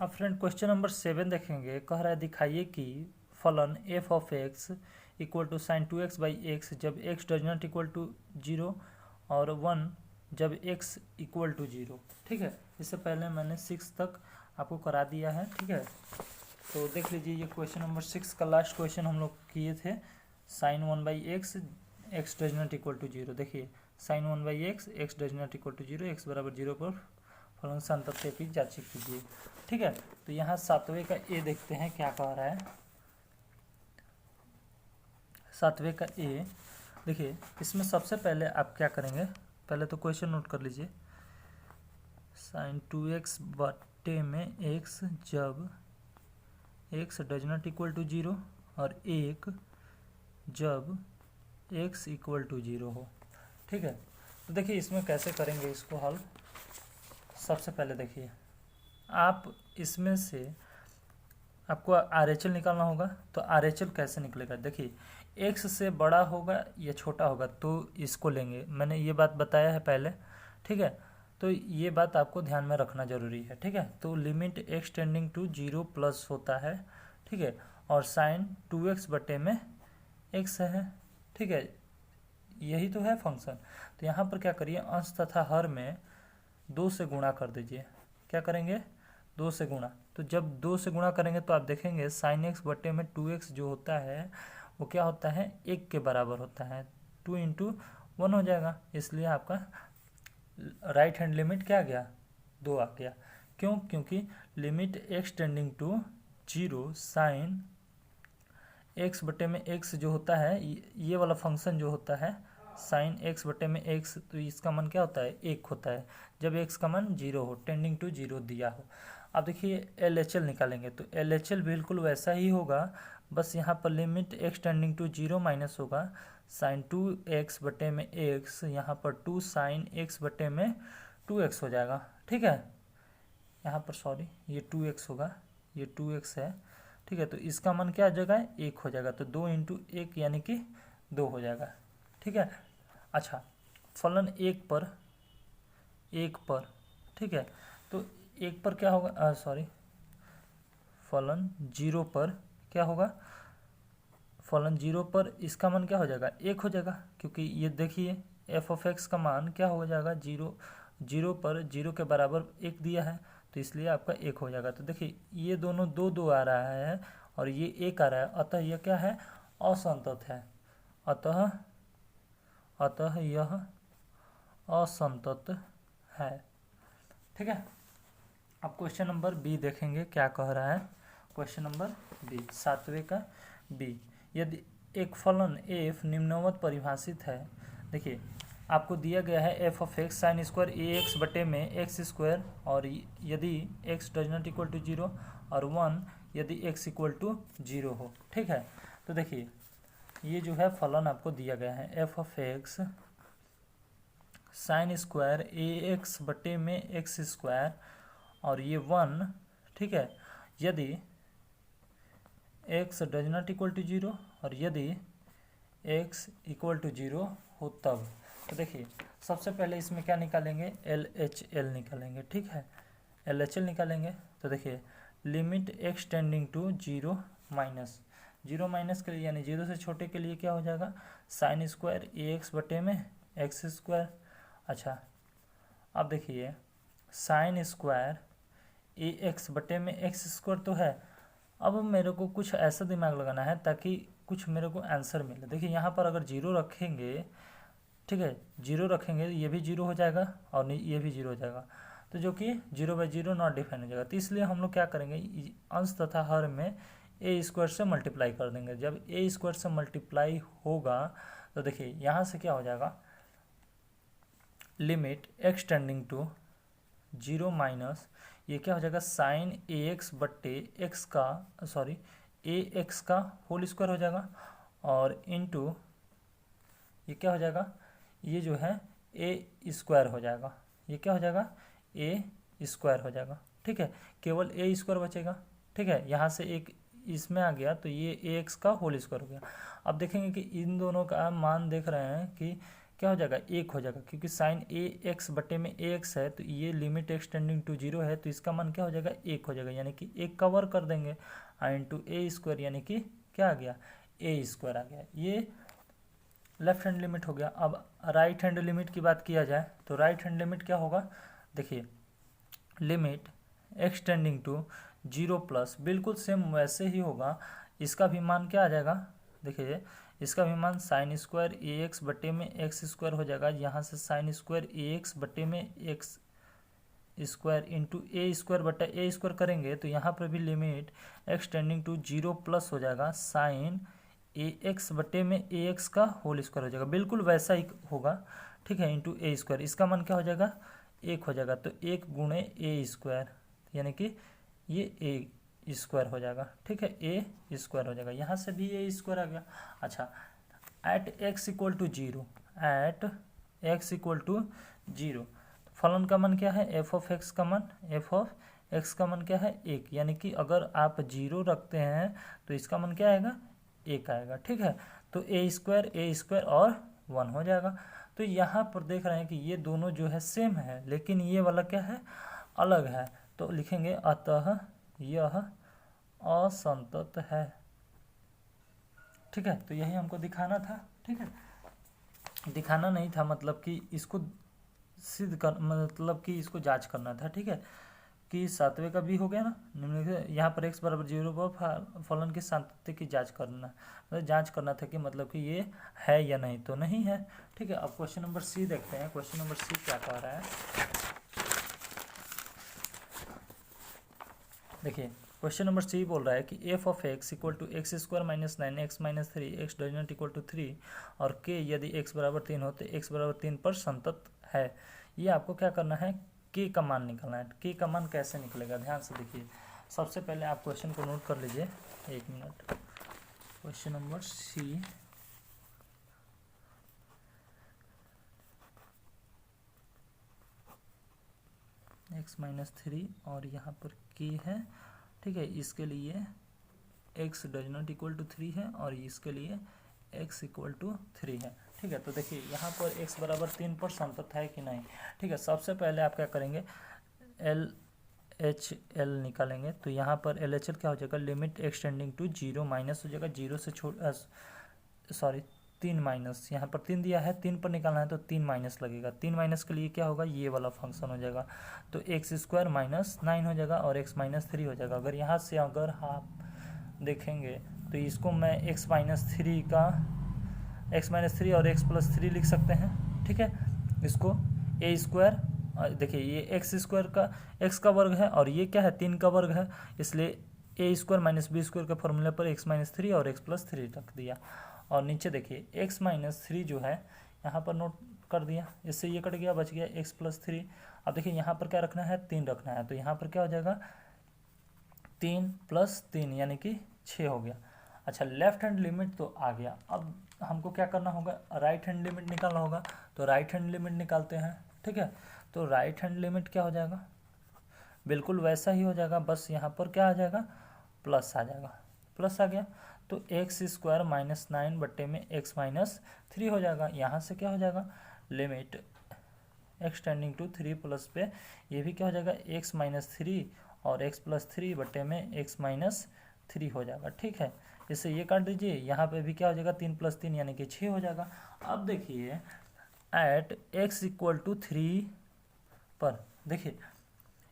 अब friend question number 7 देखेंगे। कह रहा है दिखाइए कि फलन F of x equal to sine 2x by x जब x does not equal to 0 और 1 जब x इक्वल टू 0। ठीक है, इससे पहले मैंने 6 तक आपको करा दिया है। ठीक है, तो देख लीजिए ये क्वेश्चन नंबर 6 का लास्ट क्वेश्चन हम लोग किए थे। Sine 1 by x x does not equal to 0। देखिए sine 1 by x x does not equal to 0, x बराबर 0 पर फलन संतत्य की जांच कीजिए। ठीक है, तो यहाँ 7वें का ए देखते हैं क्या कह रहा है। 7वें का ए देखिए, इसमें सबसे पहले आप क्या करेंगे, पहले तो क्वेश्चन नोट कर लीजिए। साइन 2x बटे में x जब x does not equal to 0 और 1 जब x इक्वल टू 0 हो। ठीक है, तो देखिए इसमें कैसे करेंगे इसको हल। सबसे पहले देखिए, आप इसमें से आपको RHL निकालना होगा। तो RHL कैसे निकलेगा, देखिए x से बड़ा होगा या छोटा होगा तो इसको लेंगे, मैंने ये बात बताया है पहले। ठीक है, तो ये बात आपको ध्यान में रखना जरूरी है। ठीक है, तो limit x tending to 0 plus होता है। ठीक है, और साइन 2x बटे में x है। ठीक है, यही तो है फंक्शन। तो यहाँ पर क्या करिए, अंश तथा हर में 2 से गुणा कर दीजिए। क्या करेंगे, 2 से गुणा। तो जब 2 से गुणा करेंगे तो आप देखेंगे साइन एक्स बटे में 2x जो होता है वो क्या होता है, 1 के बराबर होता है। 2 इंटू 1 हो जाएगा, इसलिए आपका राइट हैंड लिमिट क्या आ गया, 2 आ गया। क्यों, क्योंकि limit x tending to 0 sine x बटे में एक्स जो होता है, ये वाला फंक्शन जो होता है साइन एक्स बटे में एक्स, तो इसका मान क्या होता है, 1 होता है जब एक्स का मान 0 हो, टेंडिंग टू 0 दिया हो। अब देखिए LHL निकालेंगे तो LHL बिल्कुल वैसा ही होगा, बस यहाँ पर limit x tending to 0 minus होगा साइन 2x बटे में x, यहाँ पर 2 साइन x बटे में 2x हो जाएगा। ठीक है, यहाँ पर सॉरी ये 2x होगा, ये 2x है। ठीक है, तो इसका मान क्या आ जाएगा, 1 हो जाएगा। तो 2 इंटू 1 यानी कि 2 हो जाएगा। ठीक है, अच्छा फलन 1 पर ठीक है, तो 1 पर क्या होगा, सॉरी फलन 0 पर क्या होगा, फलन 0 पर इसका मान क्या हो जाएगा, 1 हो जाएगा। क्योंकि ये देखिए एफ ऑफ एक्स का मान क्या हो जाएगा, 0 पर 0 के बराबर 1 दिया है, तो इसलिए आपका 1 हो जाएगा। तो देखिए ये दोनों 2 आ रहा है और ये 1 आ रहा है, अतः यह क्या है, असंतत है। अतः यह असंतत है। ठीक है, अब क्वेश्चन नंबर बी देखेंगे क्या कह रहा है। क्वेश्चन नंबर बी, 7वें का बी, यदि एक फलन एफ निम्नवत परिभाषित है। देखिए आपको दिया गया है F of x sine square A x बटे में एक्स स्क्वायर, और यदि x does not equal to 0 और 1 यदि एक्स इक्वल टू 0 हो। ठीक है, तो देखिए ये जो है फलन आपको दिया गया है F of x sine square A x बटे में एक्स स्क्वायर और ये 1। ठीक है, यदि x does not equal to 0 और यदि x इक्वल टू 0 हो तब। तो देखिए सबसे पहले इसमें क्या निकालेंगे, LHL निकालेंगे। ठीक है, LHL निकालेंगे तो देखिए limit x tending to 0 minus के लिए यानी 0 से छोटे के लिए क्या हो जाएगा, साइन स्क्वायर ए एक्स बटे में एक्स स्क्वायर। अच्छा अब देखिए साइन स्क्वायर ए एक्स बटे में एक्स स्क्वायर तो है। अब मेरे को कुछ ऐसा दिमाग लगाना है ताकि कुछ मेरे को आंसर मिले। देखिए यहाँ पर अगर 0 रखेंगे, ठीक है 0 रखेंगे ये भी 0 हो जाएगा और ये भी 0 हो जाएगा, तो जो कि 0/0 नॉट डिफाइन हो जाएगा। तो इसलिए हम लोग क्या करेंगे, अंश तथा हर में ए स्क्वायर से मल्टीप्लाई कर देंगे। जब ए स्क्वायर से मल्टीप्लाई होगा तो देखिए यहाँ से क्या हो जाएगा, limit x tending to 0 minus ये क्या हो जाएगा, साइन ए एक्स बट्टे एक्स का सॉरी ए एक्स का होल स्क्वायर हो जाएगा और इनटू ये क्या हो जाएगा, ये जो है ए स्क्वायर हो जाएगा। ये क्या हो जाएगा, ए स्क्वायर हो जाएगा। ठीक है, केवल ए स्क्वायर बचेगा। ठीक है, यहाँ से एक इसमें आ गया तो ये ए एक्स का होल स्क्वायर हो गया। अब देखेंगे कि इन दोनों का मान देख रहे हैं कि क्या हो जाएगा, 1 हो जाएगा, क्योंकि साइन ए एक्स बटे में ए एक्स है, तो ये लिमिट एक्सटेंडिंग टू 0 है, तो इसका मान क्या हो जाएगा, 1 हो जाएगा, यानी कि 1 का वर्ग कर देंगे इंटू ए स्क्वायर, यानी कि क्या आ गया, ए स्क्वायर आ गया। ये लेफ्ट हैंड लिमिट हो गया। अब राइट हैंड लिमिट की बात किया जाए तो राइट हैंड लिमिट क्या होगा, देखिए लिमिट एक्सटेंडिंग टू 0 प्लस, बिल्कुल सेम वैसे ही होगा। इसका भी मान क्या आ जाएगा, देखिए इसका भी मान साइन स्क्वायर ए एक्स बटे में एक्स स्क्वायर हो जाएगा। यहाँ से साइन स्क्वायर ए एक्स बटे में एक्स स्क्वायर इंटू ए स्क्वायर बटा ए स्क्वायर करेंगे तो यहाँ पर भी लिमिट एक्सटेंडिंग टू 0 प्लस हो जाएगा साइन ए एक्स बटे में ए एक्स का होल स्क्वायर हो जाएगा, बिल्कुल वैसा ही होगा, ठीक है, इंटू ए स्क्वायर। इसका मान क्या हो जाएगा, 1 हो जाएगा, तो 1 गुणे ए स्क्वायर, यानी कि ये ए स्क्वायर हो जाएगा, ठीक है, ए स्क्वायर हो जाएगा। यहाँ से भी ए स्क्वायर आ गया। अच्छा, at x equal to 0, at x equal to 0 फलन का मान क्या है, एफ ऑफ एक्स का मान, एफ ऑफ एक्स का मान क्या है, 1, यानी कि अगर आप 0 रखते हैं तो इसका मान क्या आएगा, 1 आएगा, ठीक है। तो ए स्क्वायर और 1 हो जाएगा। तो यहाँ पर देख रहे हैं कि ये दोनों जो है सेम है, लेकिन ये वाला क्या है, अलग है, तो लिखेंगे अतः यह असंतत है, ठीक है। तो यही हमको दिखाना था, ठीक है, दिखाना नहीं था, मतलब कि इसको सिद्ध कर, मतलब कि इसको जांच करना था, ठीक है, कि सातवें का भी हो गया ना, निम्नलिखित यहाँ पर x बराबर 0 पर फलन के सातत्य की जांच करना, मतलब जांच करना था कि मतलब कि ये है या नहीं, तो नहीं है, ठीक है। अब क्वेश्चन नंबर सी देखते हैं, क्वेश्चन नंबर सी क्या कह रहा है, देखिए क्वेश्चन नंबर सी बोल रहा है कि f of x equal to x square minus 9 x minus 3 x does not equal to 3 और के यदि एक्स बराबर 3 हो तो एक्स बराबर 3 पर संतत है। ये आपको क्या करना है, के का मान निकालना है। के का मान कैसे निकलेगा, ध्यान से देखिए। सबसे पहले आप क्वेश्चन को नोट कर लीजिए, 1 minute. Question number c, x minus 3 और यहाँ पर के है, ठीक है, इसके लिए x does not equal to 3 है और इसके लिए x इक्वल टू 3 है, ठीक है। तो देखिए यहाँ पर x बराबर 3 पर संतत है कि नहीं, ठीक है। सबसे पहले आप क्या करेंगे, LHL निकालेंगे, तो यहाँ पर LHL क्या हो जाएगा, लिमिट एक्सटेंडिंग टू 0 माइनस हो जाएगा, 0 से सॉरी 3 माइनस, यहाँ पर 3 दिया है, 3 पर निकालना है तो 3 माइनस लगेगा, 3 माइनस के लिए क्या होगा, ये वाला फंक्शन हो जाएगा, तो एक्स स्क्वायर माइनस 9 हो जाएगा और x माइनस 3 हो जाएगा। अगर यहाँ से अगर आप देखेंगे तो इसको मैं x माइनस 3 और x प्लस 3 लिख सकते हैं, ठीक है। इसको ए स्क्वायर, देखिए ये एक्स स्क्वायर का x का वर्ग है और ये क्या है, 3 का वर्ग है, इसलिए ए स्क्वायर माइनस बी स्क्वायर के फॉर्मूले पर x माइनस 3 और x प्लस 3 रख दिया। और नीचे देखिए x माइनस 3 जो है यहाँ पर नोट कर दिया, इससे ये कट गया, बच गया x प्लस 3। अब देखिए यहाँ पर क्या रखना है, 3 रखना है, तो यहाँ पर क्या हो जाएगा, 3 प्लस 3 यानी कि 6 हो गया। अच्छा, लेफ्ट हैंड लिमिट तो आ गया, अब हमको क्या करना होगा, राइट हैंड लिमिट निकालना होगा, तो राइट हैंड लिमिट निकालते हैं, ठीक है। तो राइट हैंड लिमिट क्या हो जाएगा, बिल्कुल वैसा ही हो जाएगा, बस यहाँ पर क्या आ जाएगा, प्लस आ जाएगा, प्लस आ गया, तो एक्स स्क्वायर माइनस 9 बट्टे में एक्स माइनस 3 हो जाएगा। यहाँ से क्या हो जाएगा, लिमिट एक्सटेंडिंग टू 3 प्लस पे ये भी क्या हो जाएगा, एक्स माइनस 3 और एक्स प्लस 3 बट्टे में एक्स माइनस 3 हो जाएगा, ठीक है। इससे ये काट दीजिए, यहाँ पे भी क्या हो जाएगा, 3 प्लस 3 यानी कि 6 हो जाएगा। अब देखिए एट एक्स इक्वल टू 3 पर देखिए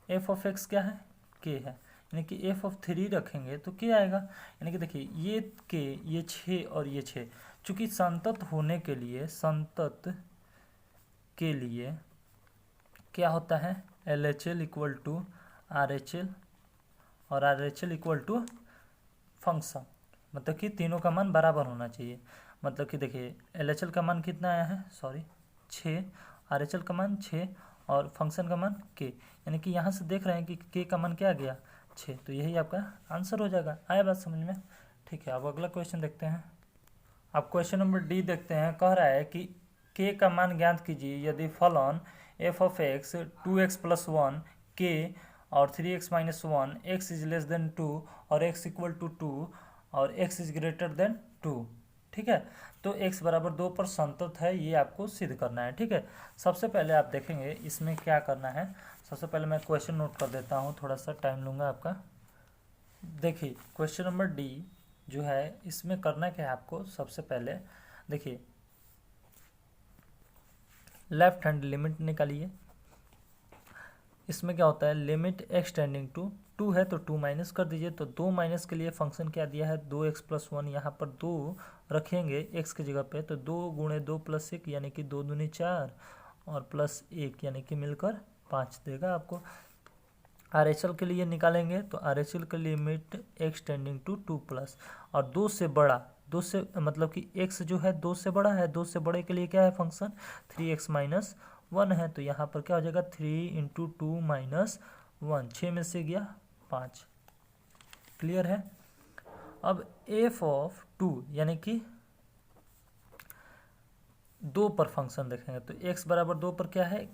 एफ ऑफ एक्स क्या है, के है, यानी कि एफ ऑफ 3 रखेंगे तो के आएगा, यानी कि देखिए ये के, ये 6 और ये 6, चूँकि संतत होने के लिए, संतत के लिए क्या होता है, LHL इक्वल टू RHL और RHL इक्वल टू फंक्शन, मतलब कि तीनों का मान बराबर होना चाहिए। मतलब कि देखिए LHL का मान कितना आया है, सॉरी 6, RHL का मान 6 और फंक्शन का मान k, यानी कि यहाँ से देख रहे हैं कि k का मान क्या आ गया, 6, तो यही आपका आंसर हो जाएगा। आया बात समझ में, ठीक है। अब अगला क्वेश्चन देखते हैं। अब क्वेश्चन नंबर डी देखते हैं, कह रहा है कि k का मान ज्ञात कीजिए यदि फलन f of x 2x plus 1 k और 3x minus 1 x is less then 2 और x इक्वल टू 2 और x इज ग्रेटर देन 2, ठीक है। तो x बराबर 2 पर संतत है, ये आपको सिद्ध करना है। ठीक है, सबसे पहले आप देखेंगे इसमें क्या करना है। सबसे पहले मैं क्वेश्चन नोट कर देता हूँ, थोड़ा सा टाइम लूँगा आपका। देखिए क्वेश्चन नंबर डी जो है, इसमें करना क्या है आपको। सबसे पहले देखिए लेफ्ट हैंड लिमिट निकालिए। इसमें क्या होता है, लिमिट एक्स टेंडिंग टू 2 है तो 2 माइनस कर दीजिए। तो 2 माइनस के लिए फंक्शन क्या दिया है, 2x+1। यहाँ पर 2 रखेंगे x की जगह पे, तो 2 गुणे 2 + 1 यानी कि 2 दूनी 4 और +1 यानी कि मिलकर 5 देगा आपको। RHL के लिए निकालेंगे तो RHL के लिमिट x टेंडिंग टू 2+ और 2 से बड़ा, 2 से मतलब कि x जो है 2 से बड़ा है, 2 से बड़े के लिए क्या है फंक्शन 3x-1 है। तो यहाँ पर क्या हो जाएगा 3 × 2 - 1, 6 में से गया 5। क्लियर है। अब f(2) यानी कि 2 पर फंक्शन देखेंगे तो x बराबर 2 पर क्या है,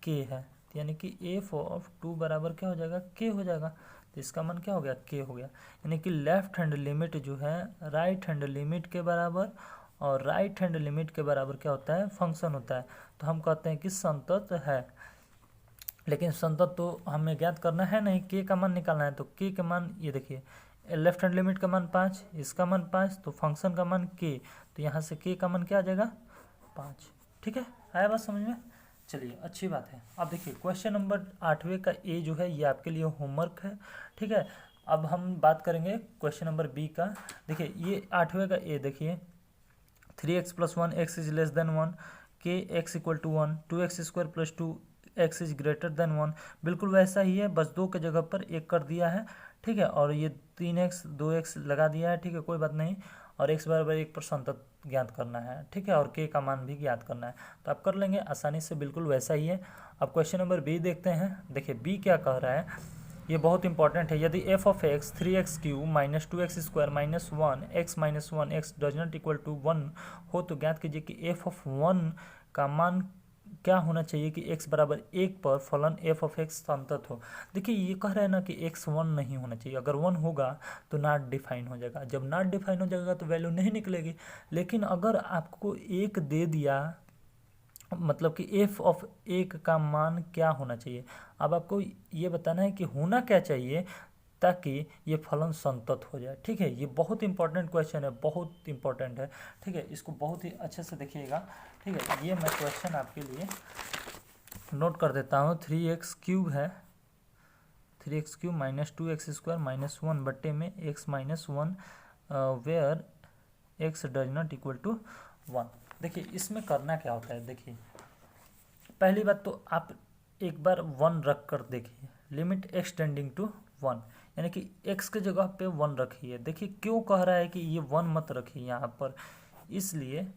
k है, यानी कि f(2) बराबर क्या हो जाएगा, k हो जाएगा। तो इसका मान क्या हो गया, k हो गया। यानी कि लेफ्ट हैंड लिमिट जो है राइट हैंड लिमिट के बराबर, और राइट हैंड लिमिट के बराबर क्या होता है, फंक्शन होता है। तो हम कहते हैं कि संतत है। लेकिन संतत तो हमें ज्ञात करना है नहीं, के का मान निकालना है। तो के का मान ये देखिए, लेफ्ट हैंड लिमिट का मान 5, इसका मान 5, तो फंक्शन का मान के, तो यहाँ से के का मान क्या आ जाएगा 5। ठीक है, आया बात समझ में। चलिए अच्छी बात है। अब देखिए क्वेश्चन नंबर 8वें का ए जो है, ये आपके लिए होमवर्क है। ठीक है, अब हम बात करेंगे क्वेश्चन नंबर बी का। देखिए ये 8वें का ए देखिए, 3x+1 x is less than 1, के x = 1, 2x² + 2x is greater than 1। बिल्कुल वैसा ही है, बस 2 के जगह पर 1 कर दिया है। ठीक है, और ये 3x 2x लगा दिया है। ठीक है, कोई बात नहीं। और x बराबर 1 पर संतत ज्ञात करना है। ठीक है, और k का मान भी ज्ञात करना है। तो आप कर लेंगे आसानी से, बिल्कुल वैसा ही है। अब क्वेश्चन नंबर बी देखते हैं। देखिए बी क्या कह रहा है, ये बहुत इंपॉर्टेंट है। यदि f(x) 3x³ - 2x² - 1 x-1 x does not equal to 1 हो, तो ज्ञात कीजिए कि f(1) का मान क्या होना चाहिए कि x बराबर 1 पर फलन f(x) संतत हो। देखिए ये कह रहा है ना कि x 1 नहीं होना चाहिए। अगर 1 होगा तो नॉट डिफाइन हो जाएगा। जब नॉट डिफाइन हो जाएगा तो वैल्यू नहीं निकलेगी। लेकिन अगर आपको 1 दे दिया, मतलब कि f(1) का मान क्या होना चाहिए। अब आपको ये बताना है कि होना क्या चाहिए ताकि ये फलन संतत हो जाए। ठीक है, ये बहुत इंपॉर्टेंट क्वेश्चन है, बहुत इंपॉर्टेंट है। ठीक है, इसको बहुत ही अच्छे से देखिएगा। ठीक है, ये मैं क्वेश्चन आपके लिए नोट कर देता हूँ। 3x³ है, 3x³ - 2x² - 1 बट्टे में x-1 where x does not equal to 1। देखिए इसमें करना क्या होता है। देखिए पहली बात तो आप एक बार 1 रख कर देखिए, लिमिट x टेंडिंग टू 1, यानी कि x के जगह पे 1 रखिए। देखिए क्यों कह रहा है कि ये 1 मत रखिए यहाँ पर, इसलिए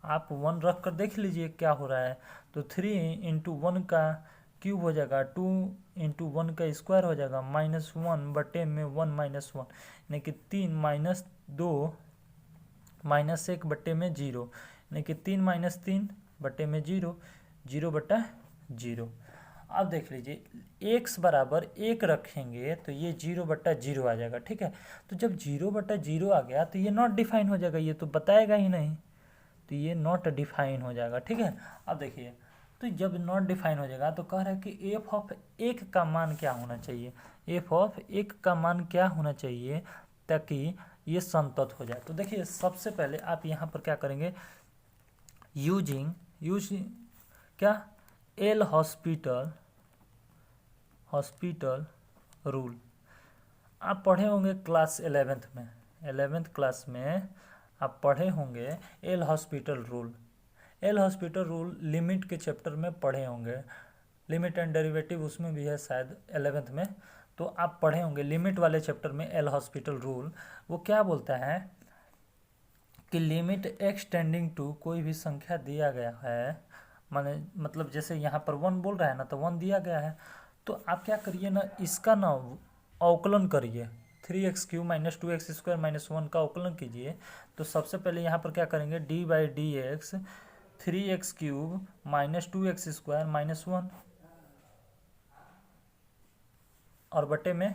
आप 1 रख कर देख लीजिए क्या हो रहा है। तो 3 × 1 का क्यूब हो जाएगा, 2 × 1 का स्क्वायर हो जाएगा, -1 बटे में 1 - 1, यानी कि 3 - 2 -1 बटे में 0, यानी कि 3 - 3 बटे में 0, 0/0। अब देख लीजिए x बराबर 1 रखेंगे तो ये 0/0 आ जाएगा। ठीक है, तो जब 0/0 आ गया तो ये नॉट डिफाइन हो जाएगा, ये तो बताएगा ही नहीं, तो ये नॉट डिफाइन हो जाएगा। ठीक है, अब देखिए तो जब नॉट डिफाइन हो जाएगा तो कह रहा है कि f(1) का मान क्या होना चाहिए, f(1) का मान क्या होना चाहिए ताकि ये संतत हो जाए। तो देखिए सबसे पहले आप यहाँ पर क्या करेंगे, यूजिंग क्या एल हॉस्पिटल रूल। आप पढ़े होंगे क्लास 11th में, 11th क्लास में आप पढ़े होंगे L hospital rule. L hospital rule limit के चैप्टर में पढ़े होंगे, लिमिट एंड डेरिवेटिव उसमें भी है शायद 11th में, तो आप पढ़े होंगे लिमिट वाले चैप्टर में एल हॉस्पिटल रूल। वो क्या बोलता है कि लिमिट x टेंडिंग टू कोई भी संख्या दिया गया है, माने मतलब जैसे यहाँ पर 1 बोल रहा है ना, तो 1 दिया गया है, तो आप क्या करिए ना, इसका ना अवकलन करिए, 3x³ - 2x² - 1 का अवकलन कीजिए। तो सबसे पहले यहाँ पर क्या करेंगे, d/dx 3x³ - 2x² - 1 और बटे में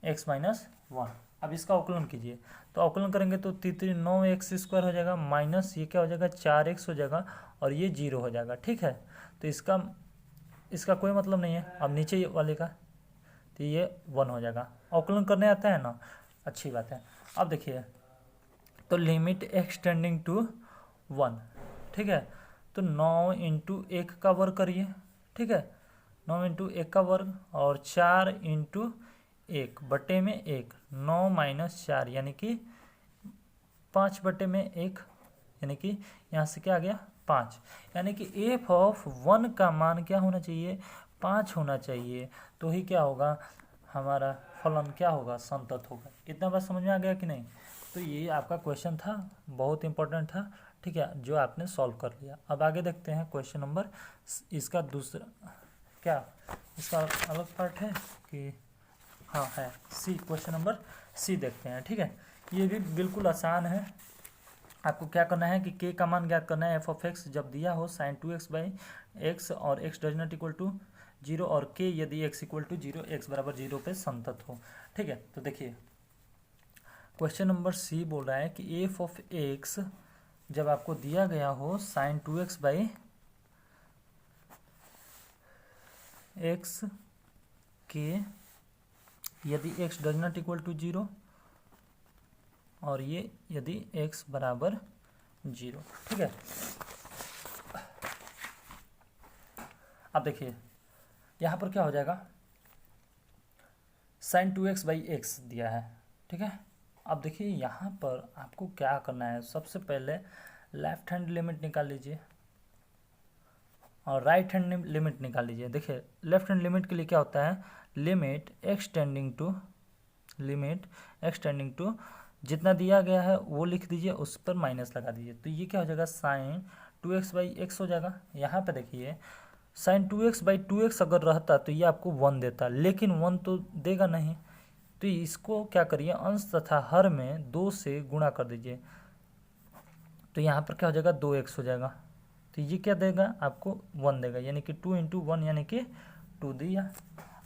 x - 1। अब इसका अवकलन कीजिए, तो अवकलन करेंगे तो 9x² हो जाएगा, माइनस ये क्या हो जाएगा 4x हो जाएगा, और ये 0 हो जाएगा। ठीक है, तो इसका कोई मतलब नहीं है। अब नीचे वाले का तो ये 1 हो जाएगा। अवकलन करने आता है ना, अच्छी बात है। अब देखिए, तो लिमिट एक्सटेंडिंग टू 1, ठीक है, तो 9 इंटू 1 का वर्ग करिए। ठीक है, 9 इंटू 1 का वर्ग, और 4 इंटू 1 बटे में 1, 9 माइनस 4 यानी कि 5 बटे में 1, यानी कि यहाँ से क्या आ गया 5, यानी कि एफ ऑफ 1 का मान क्या होना चाहिए 5 होना चाहिए, तो ही क्या होगा हमारा फलन क्या होगा संतत होगा। इतना बात समझ में आ गया कि नहीं। तो ये आपका क्वेश्चन था, बहुत इंपॉर्टेंट था। ठीक है, जो आपने सॉल्व कर लिया। अब आगे देखते हैं क्वेश्चन नंबर, इसका दूसरा क्या इसका अलग पार्ट है कि हाँ है सी, क्वेश्चन नंबर सी देखते हैं। ठीक है, ये भी बिल्कुल आसान है। आपको क्या करना है कि k का मान ज्ञात करना है एफ ऑफ एक्स जब दिया हो sin 2x/x और x does not equal to 0 और k यदि x इक्वल टू 0 x बराबर 0 पे संतत हो। ठीक है, तो देखिए क्वेश्चन नंबर सी बोल रहा है कि एफ ऑफ एक्स जब आपको दिया गया हो sin 2x/x k यदि x does not equal to 0 और ये यदि x बराबर 0। ठीक है, अब देखिए यहाँ पर क्या हो जाएगा sin 2x/x दिया है। ठीक है, अब देखिए यहाँ पर आपको क्या करना है, सबसे पहले लेफ्ट हैंड लिमिट निकाल लीजिए और राइट हैंड लिमिट निकाल लीजिए। देखिए लेफ्ट हैंड लिमिट के लिए क्या होता है, लिमिट एक्सटेंडिंग टू जितना दिया गया है वो लिख दीजिए, उस पर माइनस लगा दीजिए, तो ये क्या हो जाएगा sin 2x/x हो जाएगा। यहाँ पे देखिए sin 2x/2x अगर रहता तो ये आपको 1 देता, लेकिन 1 तो देगा नहीं, तो इसको क्या करिए अंश तथा हर में 2 से गुणा कर दीजिए, तो यहाँ पर क्या हो जाएगा 2x हो जाएगा, तो ये क्या देगा आपको 1 देगा, यानी कि 2 इंटू 1 यानी कि 2 दिया।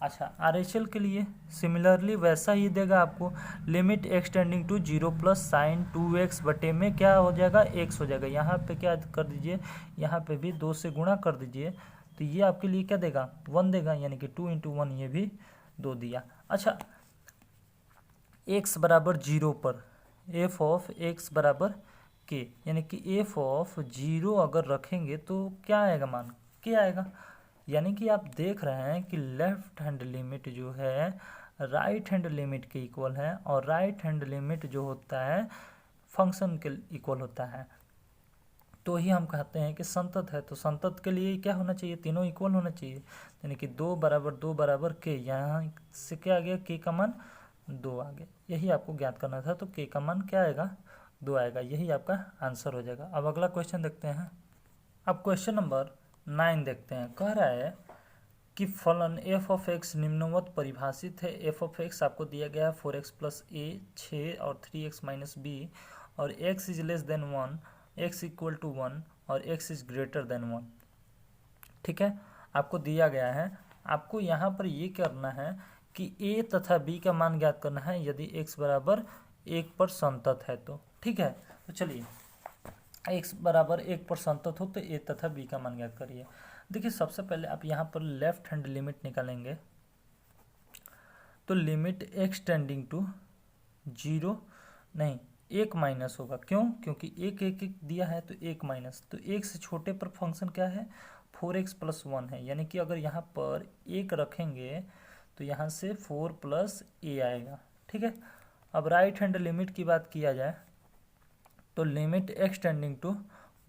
अच्छा, RHL के लिए सिमिलरली वैसा ही देगा आपको, limit x tending to 0 plus sin 2x बटे में क्या हो जाएगा x हो जाएगा। यहाँ पे क्या कर दीजिए, यहाँ पे भी 2 से गुणा कर दीजिए, तो ये आपके लिए क्या देगा 1 देगा, यानी कि 2 इंटू 1 ये भी 2 दिया। अच्छा, x बराबर 0 पर एफ ऑफ x बराबर k, यानी कि एफ ऑफ 0 अगर रखेंगे तो क्या आएगा मान k आएगा, यानी कि आप देख रहे हैं कि लेफ्ट हैंड लिमिट जो है राइट हैंड लिमिट के इक्वल है, और राइट हैंड लिमिट जो होता है फंक्शन के इक्वल होता है, तो ही हम कहते हैं कि संतत है। तो संतत के लिए क्या होना चाहिए, तीनों इक्वल होना चाहिए, यानी कि 2 बराबर k, यहाँ से क्या आ गया k का मान 2 आ गया, यही आपको ज्ञात करना था, तो k का मान क्या आएगा 2 आएगा, यही आपका आंसर हो जाएगा। अब अगला क्वेश्चन देखते हैं। अब क्वेश्चन नंबर 9 देखते हैं। कह रहा है कि फलन एफ ऑफ एक्स निम्नवत परिभाषित है। एफ ऑफ एक्स आपको दिया गया है 4x प्लस a 6 और 3x माइनस b, और x is less than 1, x equal to 1 और x इज ग्रेटर देन 1। ठीक है, आपको दिया गया है, आपको यहाँ पर ये करना है कि a तथा b का मान ज्ञात करना है यदि x बराबर 1 पर संतत है तो। ठीक है, तो चलिए x बराबर 1 पर संतत हो तो a तथा b का मान ज्ञात करिए। देखिए सबसे पहले आप यहाँ पर लेफ्ट हैंड लिमिट निकालेंगे, तो लिमिट एक्सटेंडिंग टू 0 नहीं 1 माइनस होगा, क्यों, क्योंकि 1 दिया है तो 1 माइनस, तो 1 से छोटे पर फंक्शन क्या है 4x प्लस 1 है, यानी कि अगर यहाँ पर 1 रखेंगे तो यहाँ से 4 प्लस a आएगा। ठीक है, अब राइट हैंड लिमिट की बात किया जाए तो लिमिट एक्सटेंडिंग टू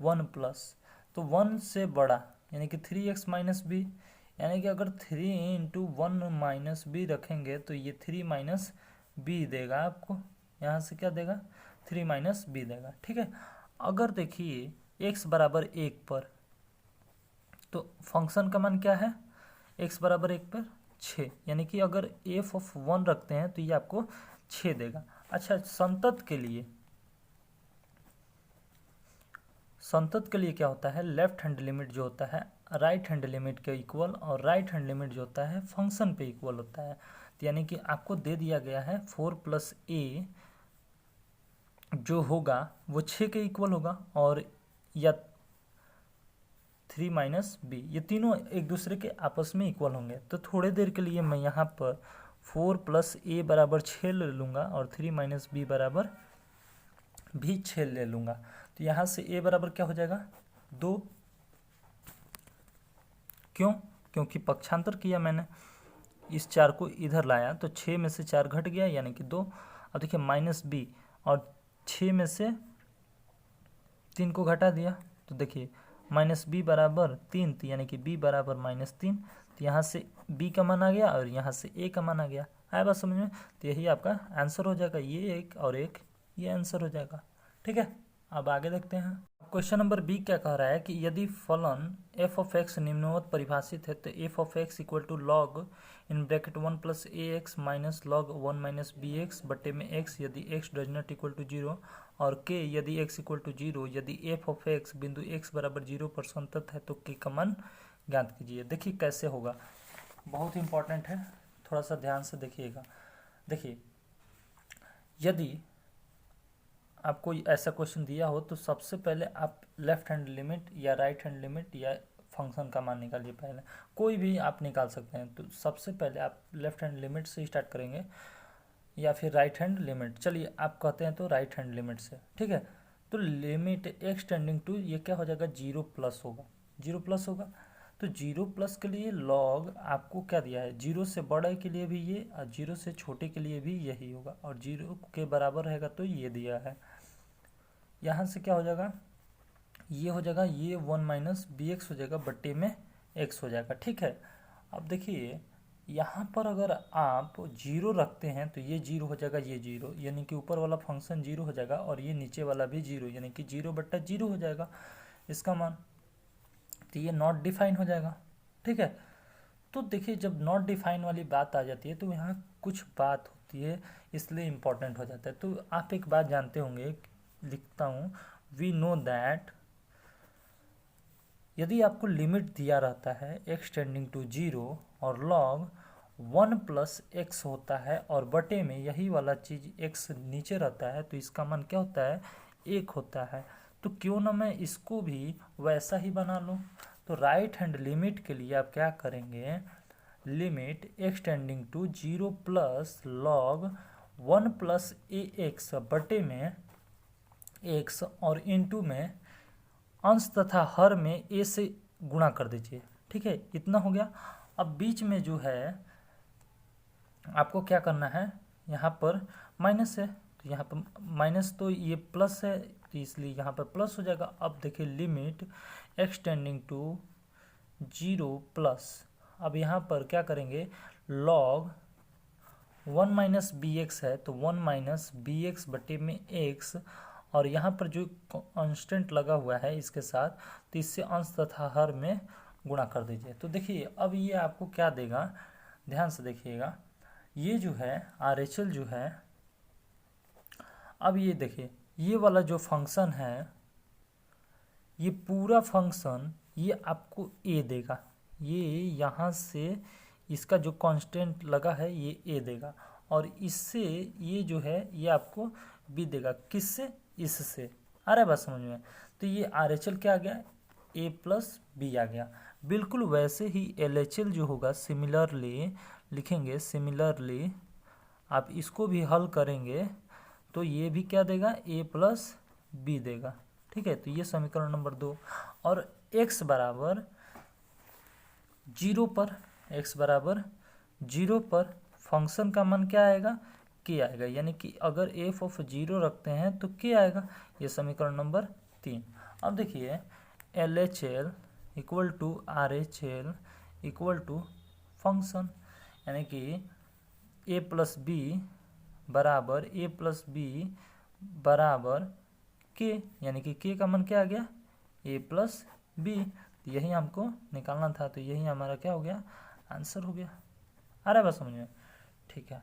1 प्लस, तो 1 से बड़ा यानी कि 3x माइनस बी, यानी कि अगर 3 इंटू 1 माइनस बी रखेंगे तो ये 3 माइनस बी देगा आपको, यहाँ से क्या देगा 3 माइनस बी देगा। ठीक है, अगर देखिए x बराबर 1 पर तो फंक्शन का मान क्या है x बराबर 1 पर 6, यानी कि अगर एफ ऑफ 1 रखते हैं तो ये आपको 6 देगा। अच्छा, संतत के लिए संतत के लिए क्या होता है, लेफ्ट हैंड लिमिट जो होता है राइट हैंड लिमिट के इक्वल, और राइट हैंड लिमिट जो होता है फंक्शन पे इक्वल होता है। तो यानी कि आपको दे दिया गया है 4 + a जो होगा वो 6 के इक्वल होगा, और या 3 - b, ये तीनों एक दूसरे के आपस में इक्वल होंगे। तो थोड़ी देर के लिए मैं यहाँ पर 4 + a बराबर 6 ले लूँगा और 3 - b बराबर भी 6 ले लूँगा। तो यहाँ से a बराबर क्या हो जाएगा 2। क्यों? क्योंकि पक्षांतर किया मैंने, इस 4 को इधर लाया तो 6 में से 4 घट गया यानी कि 2। अब देखिए -b, और 6 में से 3 को घटा दिया तो देखिए -b बराबर 3, तो यानी कि b बराबर -3। तो यहाँ से b का मान आ गया और यहाँ से a का मान आ गया। आया बात समझ में? तो यही आपका आंसर हो जाएगा, ये एक और एक, ये आंसर हो जाएगा। ठीक है, अब आगे देखते हैं। क्वेश्चन नंबर बी क्या कह रहा है कि यदि फलन f(x) निम्नवत परिभाषित है तो f(x) = log (1 + ax - log 1 - bx) बटे में x यदि x does not equal to 0, और k यदि x = 0। यदि f(x) बिंदु x बराबर 0 पर संतत है तो k का मान ज्ञात कीजिए। देखिए कैसे होगा, बहुत इंपॉर्टेंट है, थोड़ा सा ध्यान से देखिएगा। देखिए यदि आपको ऐसा क्वेश्चन दिया हो तो सबसे पहले आप लेफ्ट हैंड लिमिट या राइट हैंड लिमिट या फंक्शन का मान निकालिए। पहले कोई भी आप निकाल सकते हैं, तो सबसे पहले आप लेफ्ट हैंड लिमिट से स्टार्ट करेंगे या फिर राइट हैंड लिमिट। चलिए आप कहते हैं तो राइट हैंड लिमिट से, ठीक है। तो लिमिट x टेंडिंग टू, ये क्या हो जाएगा 0+ होगा, 0+ होगा। तो 0+ के लिए लॉग आपको क्या दिया है, 0 से बड़े के लिए भी ये और 0 से छोटे के लिए भी यही होगा, और 0 के बराबर रहेगा तो ये दिया है। यहाँ से क्या हो जाएगा, ये हो जाएगा, ये 1 - bx हो जाएगा बट्टे में x हो जाएगा। ठीक है, अब देखिए यहाँ पर अगर आप 0 रखते हैं तो ये 0 हो जाएगा, ये 0, यानी कि ऊपर वाला फंक्शन 0 हो जाएगा, और ये नीचे वाला भी 0, यानी कि 0/0 हो जाएगा इसका मान। तो ये नॉट डिफाइन हो जाएगा। ठीक है, तो देखिए जब नॉट डिफाइन वाली बात आ जाती है तो यहाँ कुछ बात होती है, इसलिए इम्पोर्टेंट हो जाता है। तो आप एक बात जानते होंगे, लिखता हूँ, वी नो दैट यदि आपको लिमिट दिया रहता है x टेंडिंग टू 0 और log 1 + x होता है और बटे में यही वाला चीज़ x नीचे रहता है, तो इसका मान क्या होता है 1 होता है। तो क्यों ना मैं इसको भी वैसा ही बना लूँ। तो राइट हैंड लिमिट के लिए आप क्या करेंगे, limit x tending to 0 + log 1 + ax बटे में x और इनटू में अंश तथा हर में a से गुणा कर दीजिए। ठीक है, इतना हो गया। अब बीच में जो है आपको क्या करना है, यहाँ पर माइनस है तो यहाँ पर माइनस, तो ये प्लस है तो इसलिए यहाँ पर प्लस हो जाएगा। अब देखिए लिमिट x टेंडिंग टू 0+, अब यहाँ पर क्या करेंगे, log 1 - bx है तो 1 - bx बटे में x, और यहाँ पर जो कांस्टेंट लगा हुआ है इसके साथ, तो इससे अंश तथा हर में गुणा कर दीजिए। तो देखिए अब ये आपको क्या देगा, ध्यान से देखिएगा, ये जो है RHL जो है, अब ये देखिए ये वाला जो फंक्शन है, ये पूरा फंक्शन ये आपको a देगा, ये यहाँ से इसका जो कांस्टेंट लगा है ये a देगा, और इससे ये जो है ये आपको b देगा। किससे, इससे। आ रहा है बात समझ में? तो ये RHL क्या आ गया, a + b आ गया। बिल्कुल वैसे ही LHL जो होगा सिमिलरली लिखेंगे, सिमिलरली आप इसको भी हल करेंगे तो ये भी क्या देगा, a + b देगा। ठीक है, तो ये समीकरण नंबर 2। और x बराबर 0 पर, x बराबर 0 पर फंक्शन का मान क्या आएगा, k आएगा, यानी कि अगर f(0) रखते हैं तो k आएगा। ये समीकरण नंबर 3। अब देखिए LHL = RHL = फंक्शन, यानी कि a + b बराबर a + b बराबर k, यानी कि k का मान क्या आ गया, a + b। यही हमको निकालना था, तो यही हमारा क्या हो गया, आंसर हो गया। आ रहा है बस समझ में? ठीक है।